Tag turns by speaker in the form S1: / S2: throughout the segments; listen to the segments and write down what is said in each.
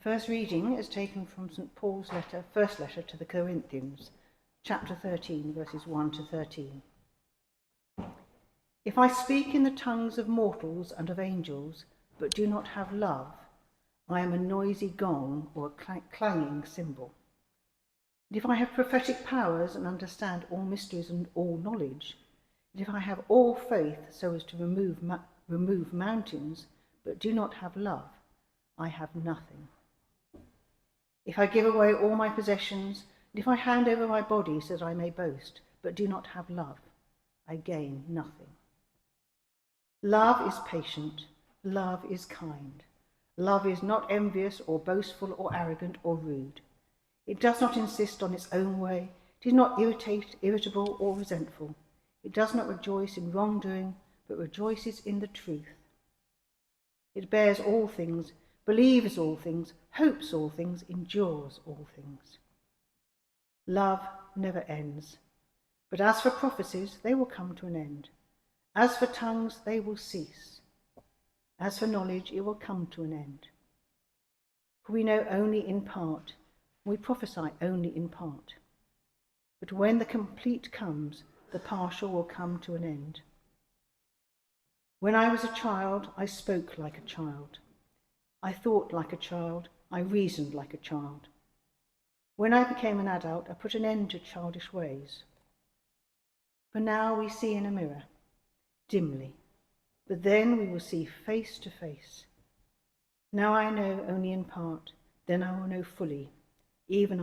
S1: first reading is taken from St. Paul's first letter to the Corinthians, chapter 13, verses 1 to 13. If I speak in the tongues of mortals and of angels, but do not have love, I am a noisy gong or a clanging cymbal. And if I have prophetic powers and understand all mysteries and all knowledge, and if I have all faith so as to remove mountains, but do not have love, I have nothing. If I give away all my possessions, and if I hand over my body so that I may boast, but do not have love, I gain nothing. Love is patient, love is kind. Love is not envious or boastful or arrogant or rude. It does not insist on its own way. It is not irritable or resentful. It does not rejoice in wrongdoing, but rejoices in the truth. It bears all things, believes all things, hopes all things, endures all things. Love never ends. But as for prophecies, they will come to an end. As for tongues, they will cease. As for knowledge, it will come to an end. For we know only in part, and we prophesy only in part. But when the complete comes, the partial will come to an end. When I was a child, I spoke like a child. I thought like a child. I reasoned like a child. When I became an adult, I put an end to childish ways. For now we see in a mirror, dimly, but then we will see face to face. Now I know only in part, then I will know fully, even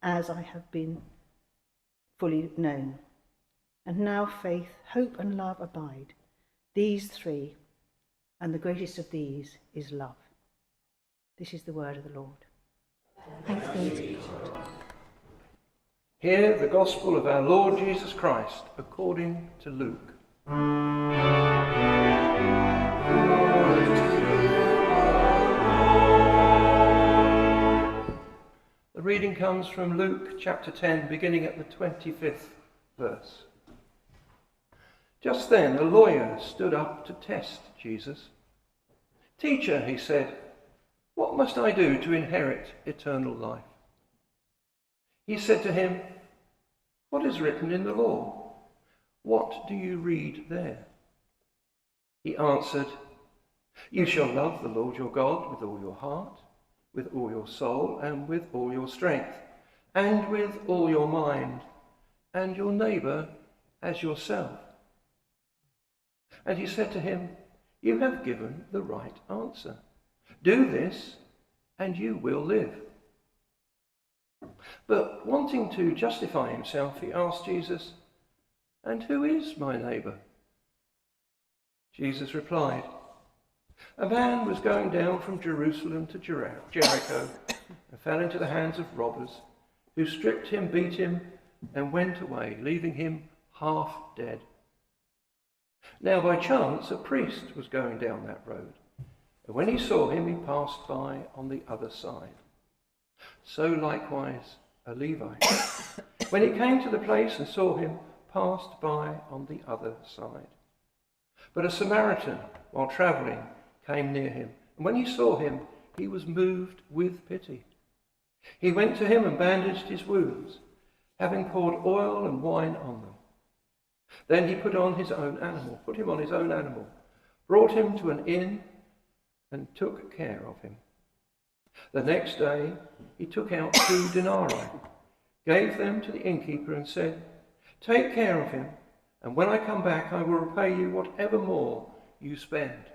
S1: as I have been fully known. And now faith, hope and love abide, these three, and the greatest of these is love. This is the word of the Lord. Thanks be to God.
S2: Hear the gospel of our Lord Jesus Christ according to Luke. The reading comes from Luke chapter 10, beginning at the 25th verse. Just then a lawyer stood up to test Jesus. "Teacher," he said, "what must I do to inherit eternal life?" He said to him, "What is written in the law? What do you read there?" He answered, "You shall love the Lord your God with all your heart, with all your soul, and with all your strength, and with all your mind, and your neighbour as yourself." And he said to him, "You have given the right answer. Do this, and you will live." But wanting to justify himself, he asked Jesus, "And who is my neighbour?" Jesus replied, "A man was going down from Jerusalem to Jericho and fell into the hands of robbers, who stripped him, beat him, and went away, leaving him half dead. Now by chance a priest was going down that road, and when he saw him, he passed by on the other side. So likewise a Levite, when he came to the place and saw him, passed by on the other side. But a Samaritan, while travelling, came near him, and when he saw him, he was moved with pity. He went to him and bandaged his wounds, having poured oil and wine on them. Then he put him on his own animal, brought him to an inn, and took care of him. The next day he took out 2 denarii, gave them to the innkeeper, and said, "Take care of him, and when I come back I will repay you whatever more you spend."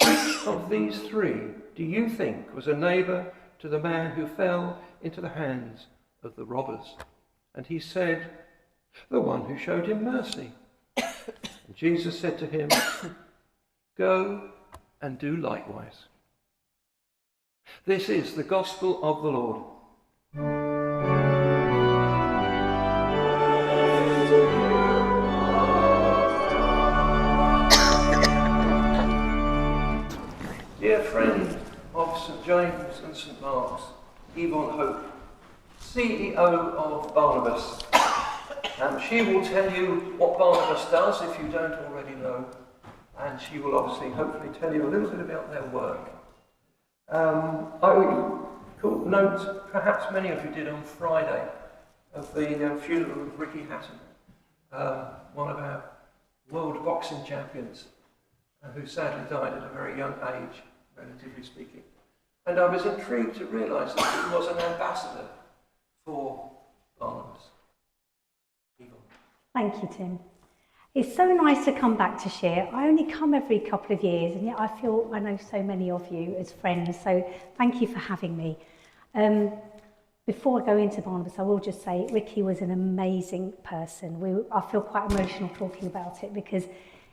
S2: Which of these 3 do you think was a neighbour to the man who fell into the hands of the robbers? And he said, "The one who showed him mercy." And Jesus said to him, "Go and do likewise." This is the gospel of the Lord. Dear friend of St. James and St. Mark's, Yvonne Hope, CEO of Barnabus. She will tell you what Barnabus does if you don't already know, and she will obviously hopefully tell you a little bit about their work. I caught note, perhaps many of you did on Friday, of the funeral of Ricky Hatton, one of our world boxing champions, who sadly died at a very young age, relatively speaking. And I was intrigued to realise that he was an ambassador for Barnabus. Yvonne.
S3: Thank you, Tim. It's so nice to come back to share. I only come every couple of years, and yet I feel I know so many of you as friends, so thank you for having me. Before I go into Barnabas, I will just say Ricky was an amazing person. I feel quite emotional talking about it because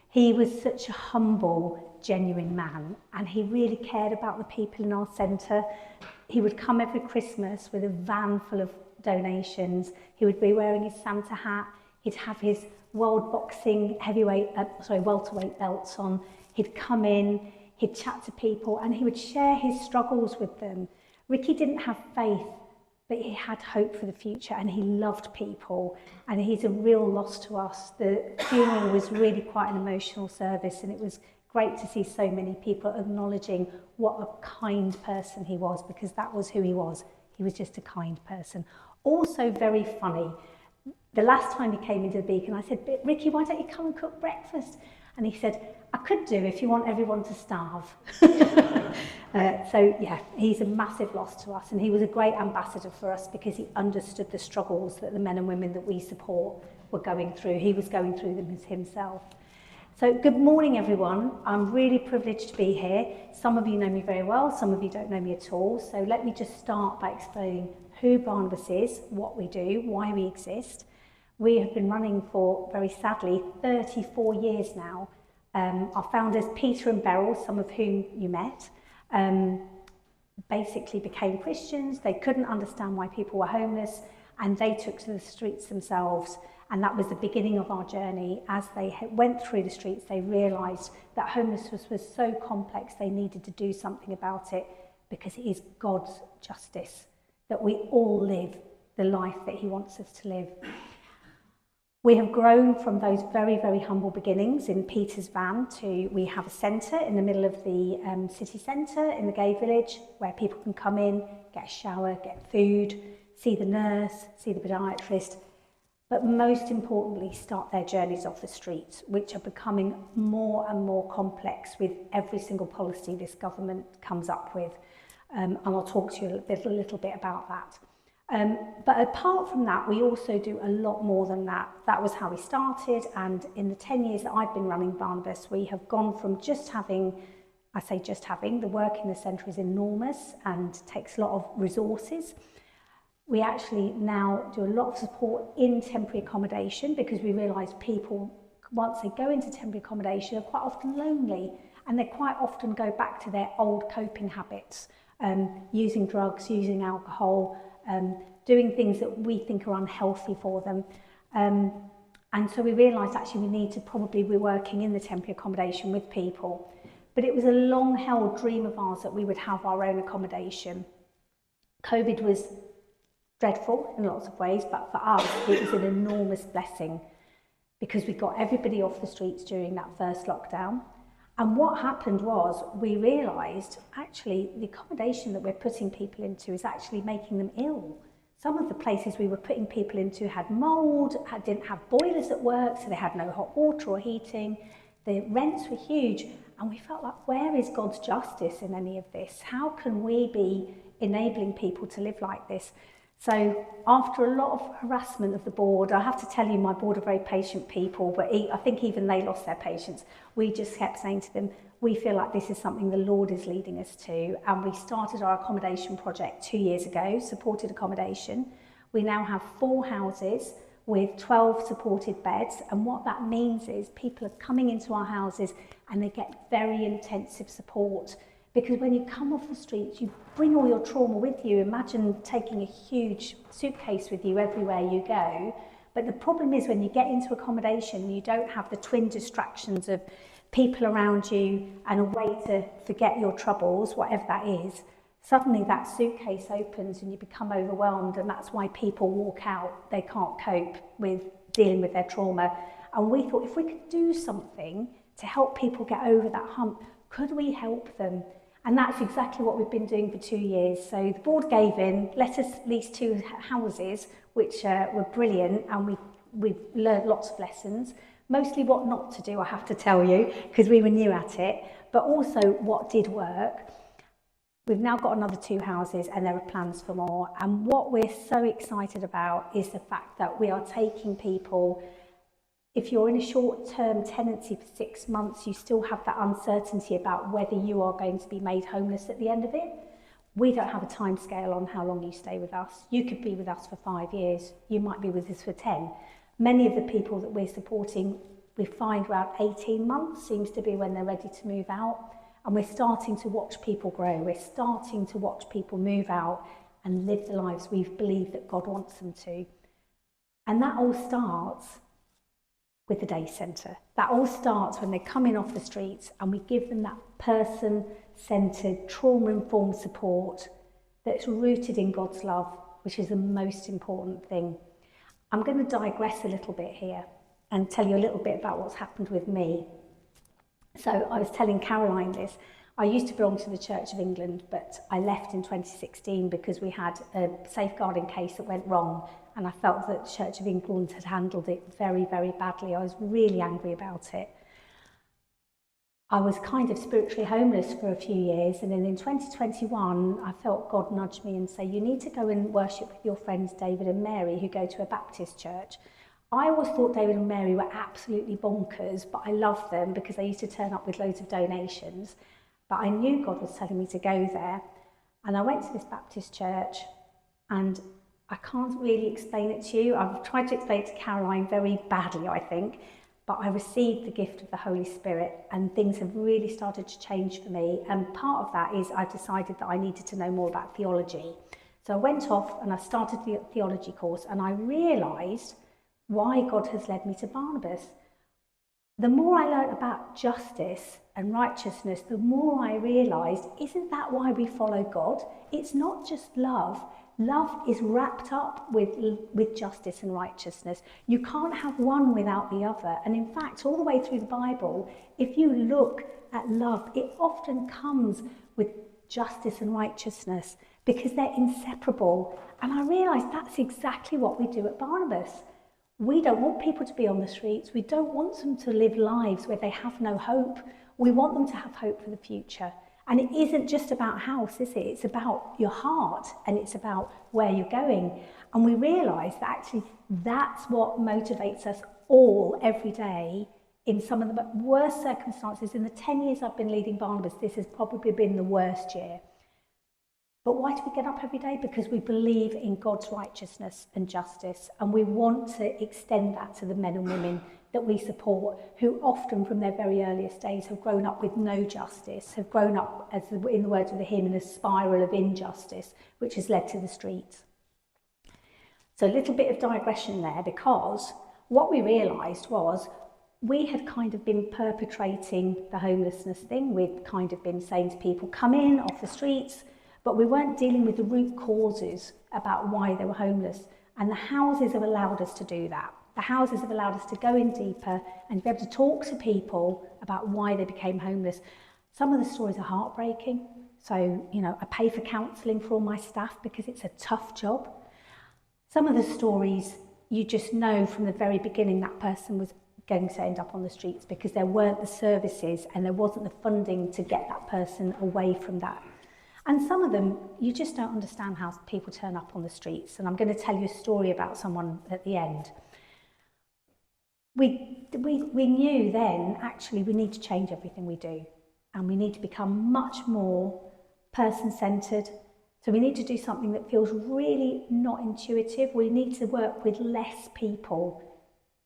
S3: he was such a humble, genuine man, and he really cared about the people in our centre. He would come every Christmas with a van full of donations. He would be wearing his Santa hat. He'd have his world boxing welterweight belts on. He'd come in, he'd chat to people, and he would share his struggles with them. Ricky didn't have faith, but he had hope for the future, and he loved people, and he's a real loss to us. The funeral was really quite an emotional service, and it was great to see so many people acknowledging what a kind person he was, because that was who he was. He was just a kind person. Also very funny. The last time he came into the Beacon, I said, Ricky, why don't you come and cook breakfast? And he said, I could do if you want everyone to starve. So yeah, he's a massive loss to us, and he was a great ambassador for us because he understood the struggles that the men and women that we support were going through. He was going through them himself. So good morning, everyone. I'm really privileged to be here. Some of you know me very well, some of you don't know me at all. So let me just start by explaining who Barnabus is, what we do, why we exist. We have been running for, very sadly, 34 years now. Our founders, Peter and Beryl, some of whom you met, basically became Christians. They couldn't understand why people were homeless, and they took to the streets themselves. And that was the beginning of our journey. As they went through the streets, they realised that homelessness was so complex, they needed to do something about it, because it is God's justice that we all live the life that he wants us to live. We have grown from those very, very humble beginnings in Peter's van to, we have a centre in the middle of the city centre in the gay village where people can come in, get a shower, get food, see the nurse, see the podiatrist, but most importantly start their journeys off the streets, which are becoming more and more complex with every single policy this government comes up with. And I'll talk to you a little bit about that. But apart from that, we also do a lot more than that. That was how we started, and in the 10 years that I've been running Barnabus, we have gone from just having, the work in the centre is enormous and takes a lot of resources. We actually now do a lot of support in temporary accommodation, because we realise people, once they go into temporary accommodation, are quite often lonely, and they quite often go back to their old coping habits, using drugs, using alcohol, doing things that we think are unhealthy for them. And so we realised actually we need to probably be working in the temporary accommodation with people. But it was a long-held dream of ours that we would have our own accommodation. COVID was dreadful in lots of ways, but for us it was an enormous blessing, because we got everybody off the streets during that first lockdown. And what happened was we realised actually the accommodation that we're putting people into is actually making them ill. Some of the places we were putting people into had mould, didn't have boilers at work, so they had no hot water or heating. The rents were huge, and we felt like, where is God's justice in any of this? How can we be enabling people to live like this? So after a lot of harassment of the board, I have to tell you, my board are very patient people, but I think even they lost their patience. We just kept saying to them, we feel like this is something the Lord is leading us to. And we started our accommodation project 2 years ago, supported accommodation. We now have 4 houses with 12 supported beds. And what that means is people are coming into our houses and they get very intensive support. Because when you come off the streets, you bring all your trauma with you. Imagine taking a huge suitcase with you everywhere you go. But the problem is when you get into accommodation, you don't have the twin distractions of people around you and a way to forget your troubles, whatever that is. Suddenly that suitcase opens and you become overwhelmed, and that's why people walk out. They can't cope with dealing with their trauma. And we thought, if we could do something to help people get over that hump, could we help them? And that's exactly what we've been doing for 2 years. So the board gave in, let us lease 2 houses, which were brilliant, and we've learned lots of lessons. Mostly what not to do, I have to tell you, because we were new at it, but also what did work. We've now got another 2 houses and there are plans for more. And what we're so excited about is the fact that we are taking people. If you're in a short-term tenancy for 6 months, you still have that uncertainty about whether you are going to be made homeless at the end of it. We don't have a time scale on how long you stay with us. You could be with us for 5 years. You might be with us for 10. Many of the people that we're supporting, we find around 18 months seems to be when they're ready to move out. And we're starting to watch people grow. We're starting to watch people move out and live the lives we believe that God wants them to. And that all starts with the day centre. That all starts when they come in off the streets and we give them that person-centred, trauma-informed support that's rooted in God's love, which is the most important thing. I'm going to digress a little bit here and tell you a little bit about what's happened with me. So I was telling Caroline this. I used to belong to the Church of England, but I left in 2016 because we had a safeguarding case that went wrong, and I felt that the Church of England had handled it very, very badly. I was really angry about it. I was kind of spiritually homeless for a few years, and then in 2021, I felt God nudge me and say, you need to go and worship with your friends David and Mary, who go to a Baptist church. I always thought David and Mary were absolutely bonkers, but I loved them because they used to turn up with loads of donations. But I knew God was telling me to go there. And I went to this Baptist church, and I can't really explain it to you. I've tried to explain it to Caroline very badly, I think, but I received the gift of the Holy Spirit, and things have really started to change for me. And part of that is I decided that I needed to know more about theology. So I went off and I started the theology course, and I realised why God has led me to Barnabus. The more I learned about justice and righteousness, the more I realised, isn't that why we follow God? It's not just love. Love is wrapped up with justice and righteousness. You can't have one without the other. And in fact, all the way through the Bible, if you look at love, it often comes with justice and righteousness because they're inseparable. And I realised that's exactly what we do at Barnabus. We don't want people to be on the streets. We don't want them to live lives where they have no hope. We want them to have hope for the future. And it isn't just about house, is it? It's about your heart, and it's about where you're going. And we realise that actually that's what motivates us all every day in some of the worst circumstances. In the 10 years I've been leading Barnabas, this has probably been the worst year. But why do we get up every day? Because we believe in God's righteousness and justice, and we want to extend that to the men and women that we support, who often from their very earliest days have grown up with no justice, have grown up, as in the words of the hymn, in a spiral of injustice, which has led to the streets. So a little bit of digression there, because what we realised was we had kind of been perpetrating the homelessness thing. We'd kind of been saying to people, come in off the streets, but we weren't dealing with the root causes about why they were homeless. And the houses have allowed us to do that. The houses have allowed us to go in deeper and be able to talk to people about why they became homeless. Some of the stories are heartbreaking. So, I pay for counselling for all my staff because it's a tough job. Some of the stories, you just know from the very beginning that person was going to end up on the streets because there weren't the services and there wasn't the funding to get that person away from that. And some of them, you just don't understand how people turn up on the streets. And I'm going to tell you a story about someone at the end. We knew then, actually, we need to change everything we do. And we need to become much more person-centred. So we need to do something that feels really not intuitive. We need to work with less people.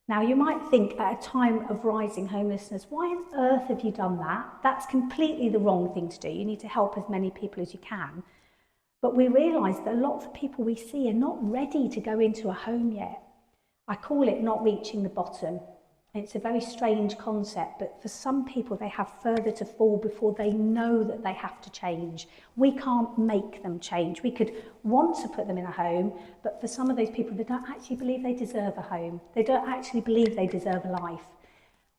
S3: Now, you might think at a time of rising homelessness, why on earth have you done that? That's completely the wrong thing to do. You need to help as many people as you can. But we realise that a lot of the people we see are not ready to go into a home yet. I call it not reaching the bottom. It's a very strange concept, but for some people, they have further to fall before they know that they have to change. We can't make them change. We could want to put them in a home, but for some of those people, they don't actually believe they deserve a home. They don't actually believe they deserve a life.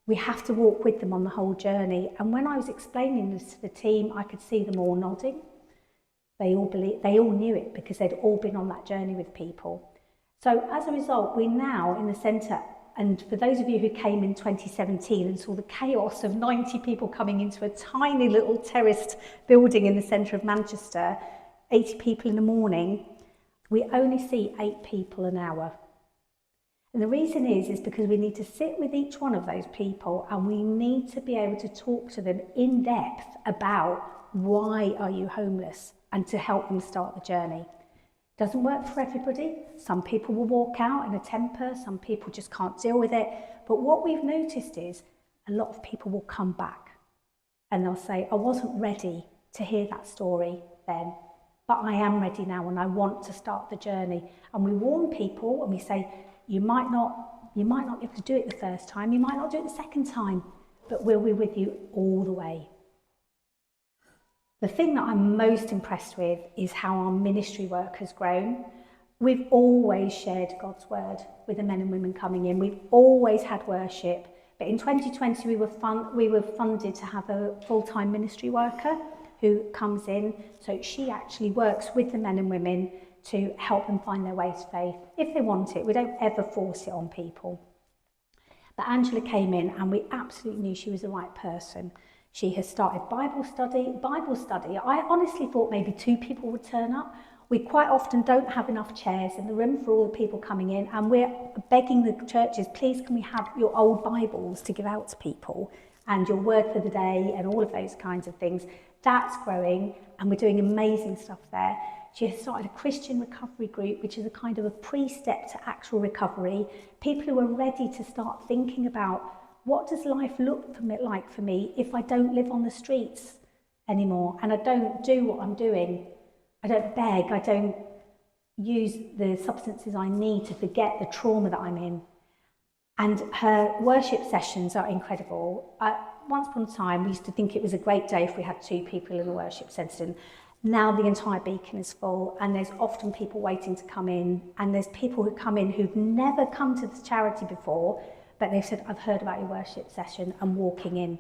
S3: We have to walk with them on the whole journey. And when I was explaining this to the team, I could see them all nodding. They all knew it because they'd all been on that journey with people. So as a result, we're now in the centre, and for those of you who came in 2017 and saw the chaos of 90 people coming into a tiny little terraced building in the centre of Manchester, 80 people in the morning, we only see 8 people an hour. And the reason is because we need to sit with each one of those people and we need to be able to talk to them in depth about why are you homeless and to help them start the journey. Doesn't work for everybody. Some people will walk out in a temper, some people just can't deal with it. But what we've noticed is a lot of people will come back and they'll say, I wasn't ready to hear that story then, but I am ready now and I want to start the journey. And we warn people and we say, you might not be able to do it the first time, you might not do it the second time, but we'll be with you all the way. The thing that I'm most impressed with is how our ministry work has grown. We've always shared God's word with the men and women coming in. We've always had worship. But in 2020, we were funded to have a full-time ministry worker who comes in. So she actually works with the men and women to help them find their way to faith if they want it. We don't ever force it on people. But Angela came in and we absolutely knew she was the right person. She has started Bible study. I honestly thought maybe 2 people would turn up. We quite often don't have enough chairs in the room for all the people coming in, and we're begging the churches, please can we have your old Bibles to give out to people and your word for the day and all of those kinds of things. That's growing and we're doing amazing stuff there. She has started a Christian recovery group, which is a kind of a pre-step to actual recovery. People who are ready to start thinking about what does life look like for me if I don't live on the streets anymore and I don't do what I'm doing. I don't beg, I don't use the substances I need to forget the trauma that I'm in. And her worship sessions are incredible. Once upon a time, we used to think it was a great day if we had 2 people in a worship session. Now the entire beacon is full and there's often people waiting to come in, and there's people who come in who've never come to this charity before, but they've said, I've heard about your worship session and walking in.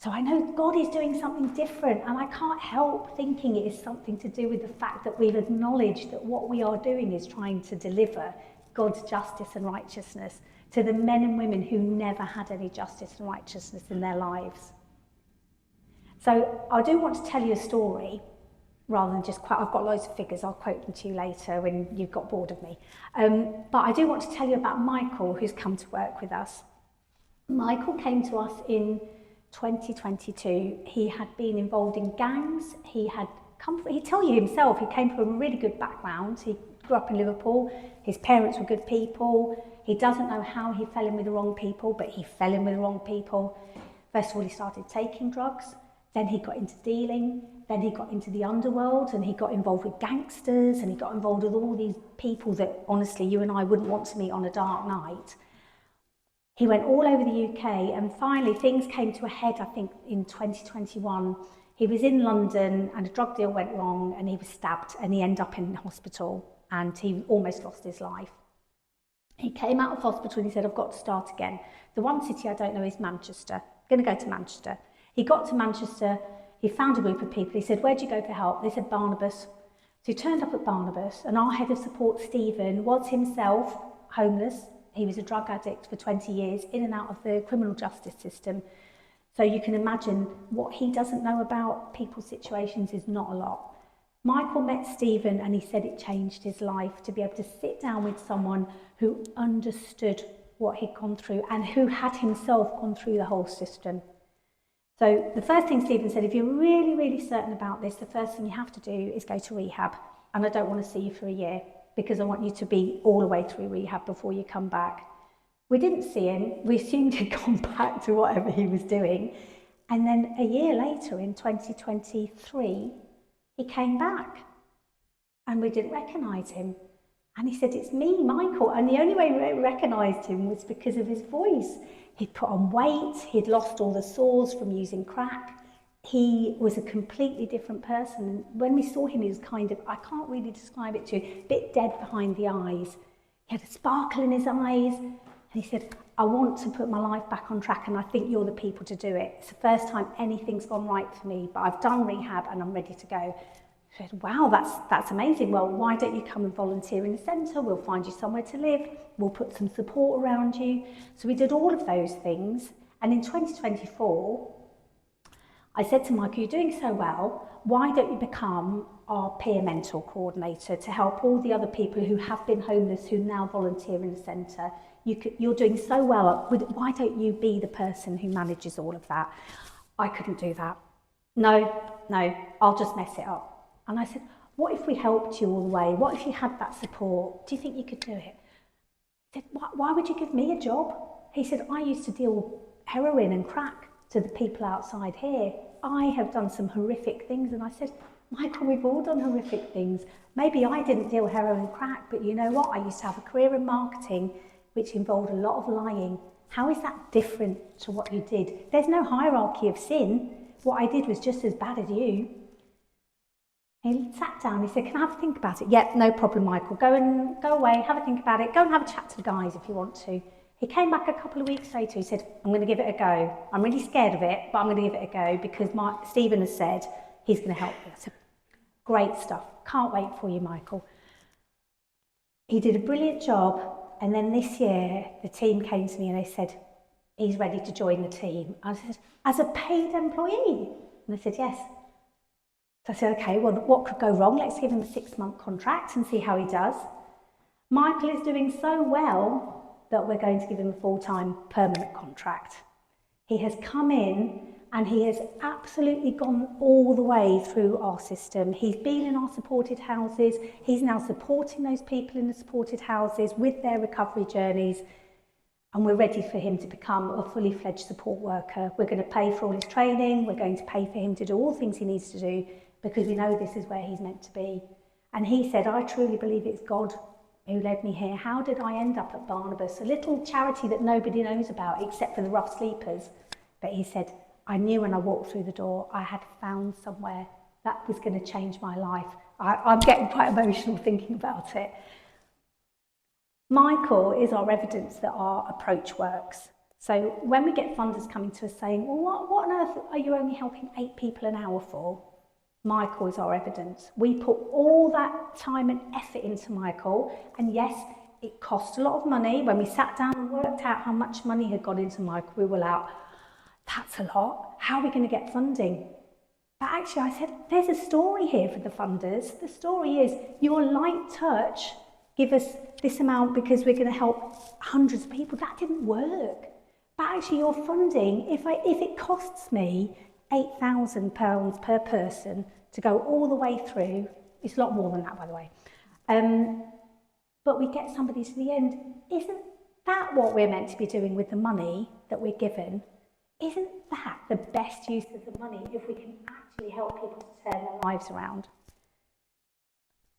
S3: So I know God is doing something different, and I can't help thinking it is something to do with the fact that we've acknowledged that what we are doing is trying to deliver God's justice and righteousness to the men and women who never had any justice and righteousness in their lives. So I do want to tell you a story rather than just quote. I've got loads of figures, I'll quote them to you later when you've got bored of me. But I do want to tell you about Michael, who's come to work with us. Michael came to us in 2022. He had been involved in gangs. He'd tell you himself, he came from a really good background. He grew up in Liverpool. His parents were good people. He doesn't know how he fell in with the wrong people, but he fell in with the wrong people. First of all, he started taking drugs. Then he got into dealing. Then he got into the underworld and he got involved with gangsters and he got involved with all these people that honestly you and I wouldn't want to meet on a dark night. He went all over the UK and finally things came to a head, I think, in 2021. He was in London and a drug deal went wrong and he was stabbed and he ended up in hospital and he almost lost his life. He came out of hospital and he said, I've got to start again. The one city I don't know is Manchester. I'm going to go to Manchester. He got to Manchester. He found a group of people. He said, where'd you go for help? They said, Barnabus. So he turned up at Barnabus, and our head of support, Stephen, was himself homeless. He was a drug addict for 20 years, in and out of the criminal justice system. So you can imagine what he doesn't know about people's situations is not a lot. Michael met Stephen, and he said it changed his life to be able to sit down with someone who understood what he'd gone through and who had himself gone through the whole system. So the first thing Stephen said, if you're really, really certain about this, the first thing you have to do is go to rehab. And I don't want to see you for a year because I want you to be all the way through rehab before you come back. We didn't see him. We assumed he'd gone back to whatever he was doing. And then a year later, in 2023, he came back and we didn't recognise him. And he said, it's me, Michael. And the only way we recognised him was because of his voice. He'd put on weight, he'd lost all the sores from using crack. He was a completely different person. And when we saw him, he was kind of, I can't really describe it to you, a bit dead behind the eyes. He had a sparkle in his eyes. And he said, I want to put my life back on track and I think you're the people to do it. It's the first time anything's gone right for me, but I've done rehab and I'm ready to go. I said, wow, that's amazing. Well, why don't you come and volunteer in the centre? We'll find you somewhere to live. We'll put some support around you. So we did all of those things. And in 2024, I said to Mike, you're doing so well, why don't you become our peer mentor coordinator to help all the other people who have been homeless who now volunteer in the centre? You're doing so well, why don't you be the person who manages all of that? I couldn't do that. No, I'll just mess it up. And I said, what if we helped you all the way? What if you had that support? Do you think you could do it? He said, why would you give me a job? He said, I used to deal heroin and crack to the people outside here. I have done some horrific things. And I said, Michael, we've all done horrific things. Maybe I didn't deal heroin and crack, but you know what? I used to have a career in marketing, which involved a lot of lying. How is that different to what you did? There's no hierarchy of sin. What I did was just as bad as you. He sat down, he said, can I have a think about it? Yep, no problem, Michael. Go away, have a think about it. Go and have a chat to the guys if you want to. He came back a couple of weeks later, he said, I'm going to give it a go. I'm really scared of it, but I'm going to give it a go because Stephen has said he's going to help me. I said, great stuff. Can't wait for you, Michael. He did a brilliant job. And then this year, the team came to me and they said, he's ready to join the team. I said, as a paid employee? And they said, yes. So I said, okay, well, what could go wrong? Let's give him a 6-month contract and see how he does. Michael is doing so well that we're going to give him a full-time permanent contract. He has come in and he has absolutely gone all the way through our system. He's been in our supported houses. He's now supporting those people in the supported houses with their recovery journeys. And we're ready for him to become a fully fledged support worker. We're going to pay for all his training. We're going to pay for him to do all the things he needs to do because we know this is where he's meant to be. And he said, I truly believe it's God who led me here. How did I end up at Barnabus? A little charity that nobody knows about except for the rough sleepers. But he said, I knew when I walked through the door, I had found somewhere that was going to change my life. I'm getting quite emotional thinking about it. Michael is our evidence that our approach works. So when we get funders coming to us saying, well, what on earth are you only helping 8 people an hour for? Michael is our evidence. We put all that time and effort into Michael, and yes, it cost a lot of money. When we sat down and worked out how much money had gone into Michael, we were like, that's a lot. How are we going to get funding? But actually, I said, there's a story here for the funders. The story is your light touch, give us this amount because we're going to help hundreds of people. That didn't work. But actually, your funding, if it costs me £8,000 per person to go all the way through, it's a lot more than that, by the way. But we get somebody to the end. Isn't that what we're meant to be doing with the money that we're given? Isn't that the best use of the money if we can actually help people to turn their lives around?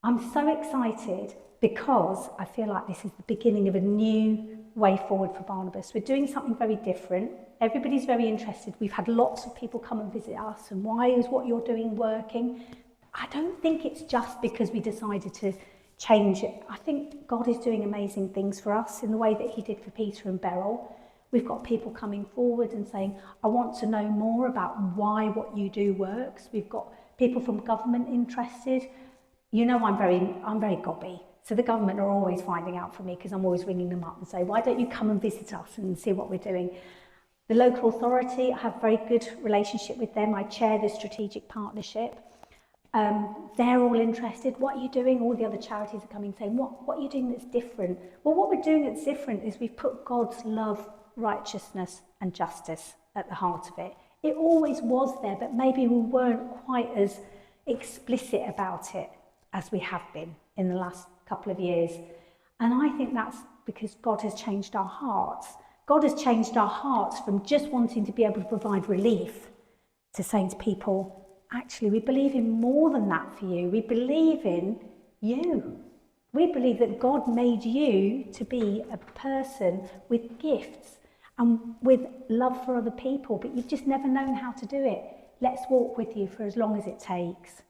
S3: I'm so excited because I feel like this is the beginning of a new way forward for Barnabus. We're doing something very different. Everybody's very interested. We've had lots of people come and visit us and why is what you're doing working? I don't think it's just because we decided to change it. I think God is doing amazing things for us in the way that he did for Peter and Beryl. We've got people coming forward and saying, I want to know more about why what you do works. We've got people from government interested. You know, I'm very gobby. So the government are always finding out for me because I'm always ringing them up and say, why don't you come and visit us and see what we're doing? The local authority, I have a very good relationship with them. I chair the strategic partnership. They're all interested. What are you doing? All the other charities are coming saying, what are you doing that's different? Well, what we're doing that's different is we've put God's love, righteousness and justice at the heart of it. It always was there, but maybe we weren't quite as explicit about it as we have been in the last couple of years. And I think that's because God has changed our hearts. God has changed our hearts from just wanting to be able to provide relief to saying to people, actually, we believe in more than that for you. We believe in you. We believe that God made you to be a person with gifts and with love for other people, but you've just never known how to do it. Let's walk with you for as long as it takes.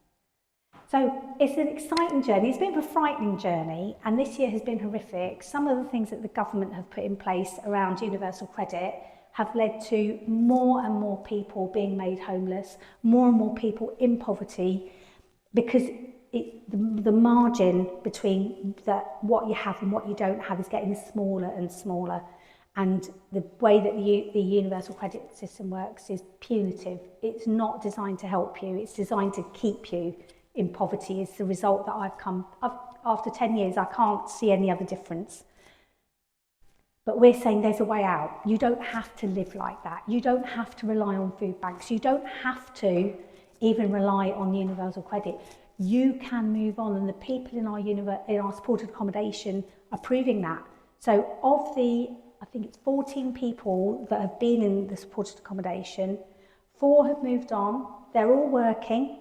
S3: So it's an exciting journey. It's a bit of a frightening journey, and this year has been horrific. Some of the things that the government have put in place around universal credit have led to more and more people being made homeless, more and more people in poverty, because the margin between what you have and what you don't have is getting smaller and smaller. And the way that the universal credit system works is punitive. It's not designed to help you. It's designed to keep you in poverty. Is the result that after 10 years, I can't see any other difference. But we're saying there's a way out. You don't have to live like that. You don't have to rely on food banks. You don't have to even rely on universal credit. You can move on, and the people in our supported accommodation are proving that. So of the, I think it's 14 people that have been in the supported accommodation, 4 have moved on. They're all working.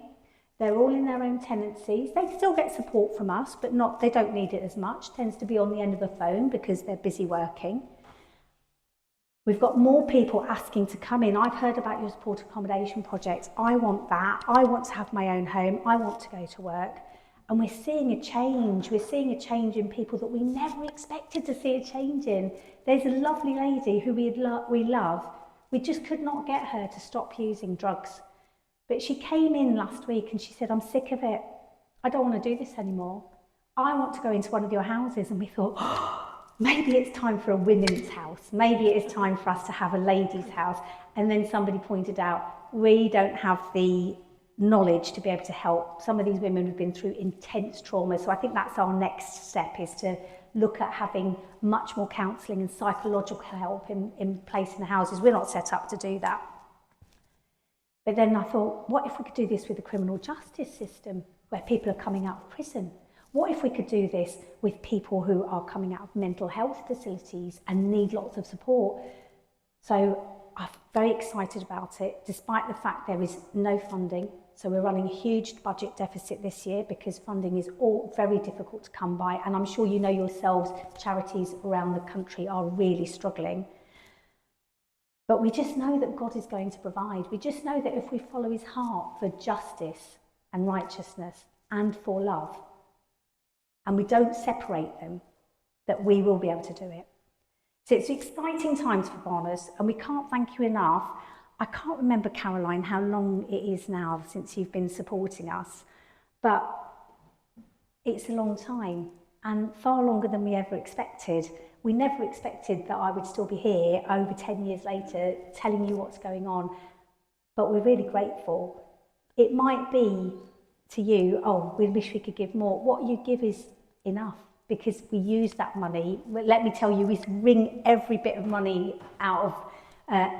S3: They're all in their own tenancies. They still get support from us, but they don't need it as much. Tends to be on the end of the phone because they're busy working. We've got more people asking to come in. I've heard about your supported accommodation project. I want that. I want to have my own home. I want to go to work. And we're seeing a change. We're seeing a change in people that we never expected to see a change in. There's a lovely lady who we love. We just could not get her to stop using drugs. But she came in last week and she said, I'm sick of it. I don't want to do this anymore. I want to go into one of your houses. And we thought, maybe it's time for a women's house. Maybe it is time for us to have a ladies' house. And then somebody pointed out, we don't have the knowledge to be able to help. Some of these women have been through intense trauma. So I think that's our next step, is to look at having much more counselling and psychological help in place in the houses. We're not set up to do that. But then I thought, what if we could do this with the criminal justice system, where people are coming out of prison? What if we could do this with people who are coming out of mental health facilities and need lots of support? So I'm very excited about it, despite the fact there is no funding. So we're running a huge budget deficit this year because funding is all very difficult to come by. And I'm sure you know yourselves, charities around the country are really struggling. But we just know that God is going to provide. We just know that if we follow his heart for justice and righteousness and for love, and we don't separate them, that we will be able to do it. So it's exciting times for Barnabus, and we can't thank you enough. I can't remember, Caroline, how long it is now since you've been supporting us, but it's a long time and far longer than we ever expected. We never expected that I would still be here over 10 years later telling you what's going on, but we're really grateful. It might be to you, oh, we wish we could give more. What you give is enough, because we use that money. Let me tell you, we wring every bit of money out of,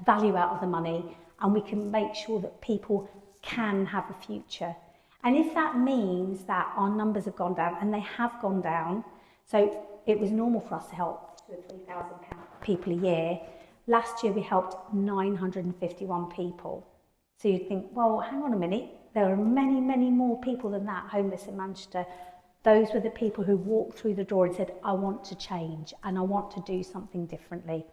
S3: value out of the money, and we can make sure that people can have a future. And if that means that our numbers have gone down, and they have gone down, so it was normal for us to help 2,000 or 3,000 people a year. Last year we helped 951 people. So you'd think, well, hang on a minute, there are many, many more people than that homeless in Manchester. Those were the people who walked through the door and said, I want to change and I want to do something differently.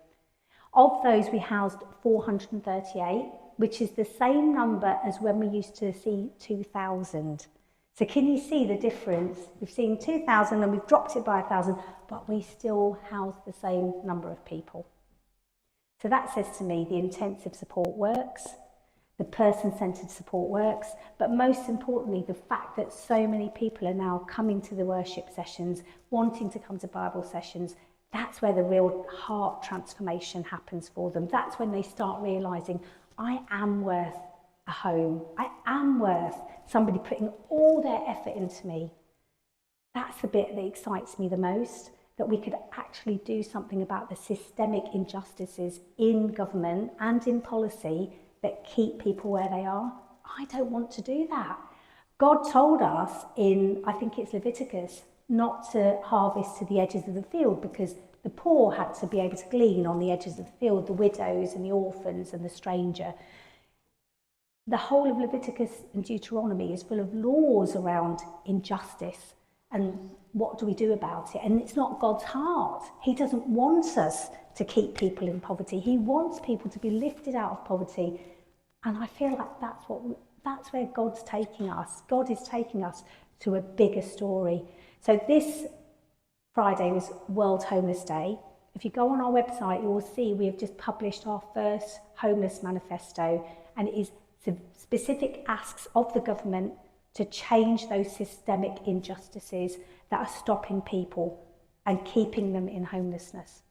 S3: Of those, we housed 438, which is the same number as when we used to see 2,000. So can you see the difference? We've seen 2,000 and we've dropped it by 1,000, but we still house the same number of people. So that says to me the intensive support works, the person-centred support works, but most importantly, the fact that so many people are now coming to the worship sessions, wanting to come to Bible sessions, that's where the real heart transformation happens for them. That's when they start realising, I am worth a home. I am worth somebody putting all their effort into me. That's the bit that excites me the most, that we could actually do something about the systemic injustices in government and in policy that keep people where they are. I don't want to do that. God told us in, I think it's Leviticus, not to harvest to the edges of the field, because the poor had to be able to glean on the edges of the field, the widows and the orphans and the stranger. The whole of Leviticus and Deuteronomy is full of laws around injustice and what do we do about it. And it's not God's heart. He doesn't want us to keep people in poverty. He wants people to be lifted out of poverty. And I feel like that's where God's taking us. God is taking us to a bigger story. So this Friday was World Homeless Day. If you go on our website, you will see we have just published our first homeless manifesto, and it is specific asks of the government to change those systemic injustices that are stopping people and keeping them in homelessness.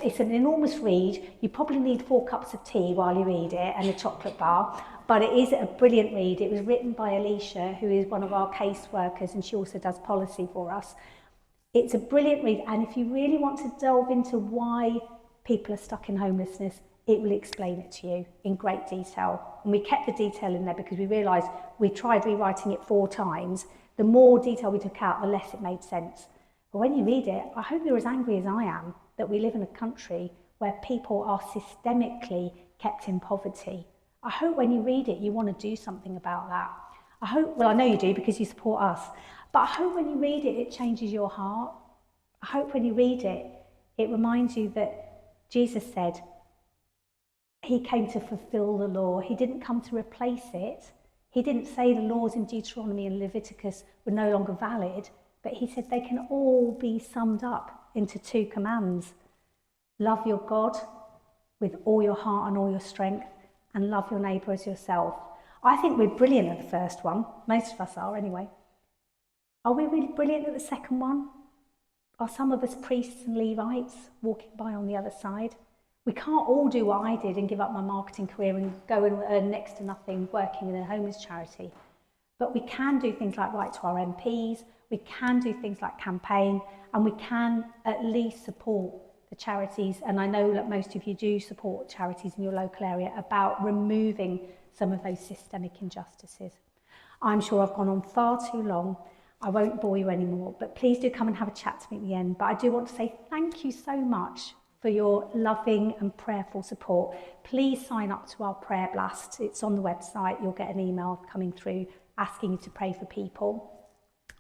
S3: It's an enormous read. You probably need 4 cups of tea while you read it and a chocolate bar, but it is a brilliant read. It was written by Alicia, who is one of our caseworkers, and she also does policy for us. It's a brilliant read, and if you really want to delve into why people are stuck in homelessness, it will explain it to you in great detail. And we kept the detail in there because we realised we tried rewriting it 4 times. The more detail we took out, the less it made sense. But when you read it, I hope you're as angry as I am that we live in a country where people are systemically kept in poverty. I hope when you read it, you want to do something about that. I hope, well, I know you do because you support us, but I hope when you read it, it changes your heart. I hope when you read it, it reminds you that Jesus said he came to fulfill the law. He didn't come to replace it. He didn't say the laws in Deuteronomy and Leviticus were no longer valid, but he said they can all be summed up into 2 commands. Love your God with all your heart and all your strength, and love your neighbour as yourself. I think we're brilliant at the first one. Most of us are anyway. Are we really brilliant at the second one? Are some of us priests and Levites walking by on the other side? We can't all do what I did and give up my marketing career and go and earn next to nothing working in a homeless charity. But we can do things like write to our MPs, we can do things like campaign, and we can at least support the charities. And I know that most of you do support charities in your local area about removing some of those systemic injustices. I'm sure I've gone on far too long. I won't bore you anymore, but please do come and have a chat to me at the end. But I do want to say thank you so much for your loving and prayerful support. Please sign up to our prayer blast. It's on the website. You'll get an email coming through asking you to pray for people.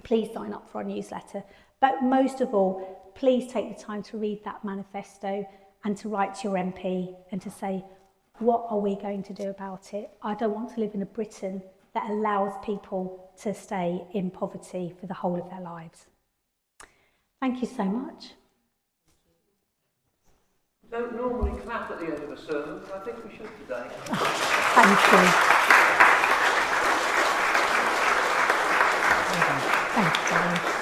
S3: Please sign up for our newsletter. But most of all, please take the time to read that manifesto and to write to your MP and to say, what are we going to do about it? I don't want to live in a Britain that allows people to stay in poverty for the whole of their lives. Thank you so much.
S2: We don't normally clap at the end of a sermon, but I think we should today.
S3: Thank you. Thank you, darling.